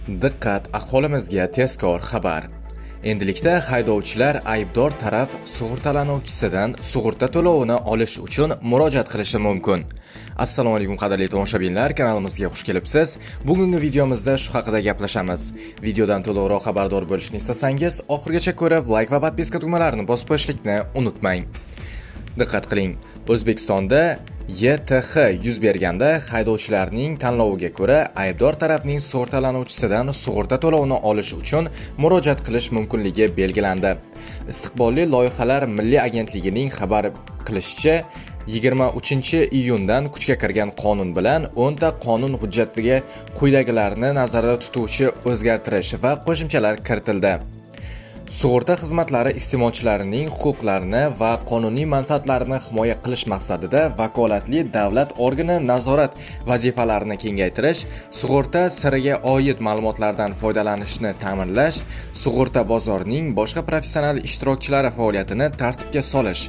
Diqqat, aholimizga tezkor xabar. Endilikda haydovchilar aybdor taraf sug'urtalanuvchisidan sug'urta to'lovini olish uchun murojaat qilishi mumkin. Assalomu alaykum qadrli tomoshabinlar, kanalimizga xush kelibsiz. Bugungi videomizda shu haqida gaplashamiz. Videodan to'liqroq xabardor bo'lishni istasangiz, oxirigacha ko'rib, like va podpiska tugmalarini bosib qo'yishni unutmang. Diqqat qiling. O'zbekistonda YTH yuz berganda haydovchilarning tanloviga ko'ra aybdor tarafning sug'urtalanuvchisidan sug'urta to'lovini olish uchun murojaat qilish mumkinligi belgilandi. Istiqbolli loyihalar milliy agentligining xabar qilishicha, 23-iyundan kuchga kirgan qonun bilan 10 ta qonun hujjatiga quyidagilarni nazarda tutuvchi o'zgartirish va qo'shimchalar kiritildi. Sug'urta xizmatlari iste'molchilarining huquqlarini va qonuniy manfaatlarini himoya qilish maqsadida vakolatli davlat organi nazorat vazifalarini kengaytirish, sug'urta siriga oid ma'lumotlardan foydalanishni ta'minlash, sug'urta bozorining boshqa professional ishtirokchilari faoliyatini tartibga solish,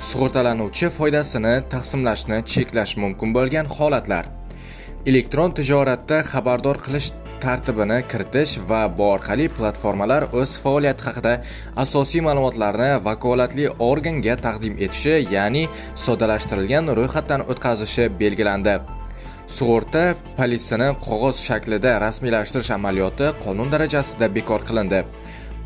sug'urtalanuvchi foydasini taqsimlashni cheklash mumkin bo'lgan holatlar. Elektron tijoratda xabardor qilish tartibini kiritish va bu orqali platformalar o'z faoliyati haqida asosiy ma'lumotlarni vakolatli organga taqdim etishi, ya'ni soddalashtirilgan ro'yxatdan o'tkazishi belgilandi. Sug'urta polisini qog'oz shaklida rasmiylashtirish amaliyoti qonun darajasida bekor qilindi.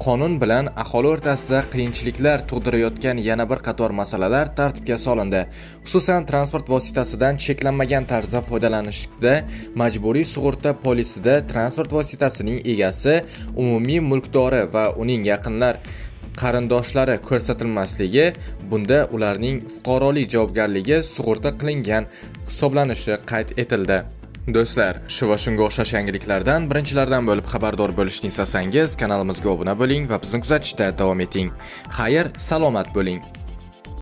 Qonun bilan aholi o'rtasida qiyinchiliklar tug'dirayotgan yana bir qator masalalar tartibga solindi. Xususan, transport vositasidan cheklanmagan tarzda foydalanishda majburiy sug'urta polisida transport vositasining egasi, umumiy mulkdori va uning yaqinlar qarindoshlari ko'rsatilmasligi, bunda ularning fuqarolik javobgarligi sug'urta qilingan hisoblanishi qayd etildi. Do'stlar, shu va shunga o'xshash yangiliklardan birinchilardan bo'lib xabardor bo'lishni istasangiz, kanalimizga obuna bo'ling va bizni kuzatishda davom eting. Xayr, salomat bo'ling.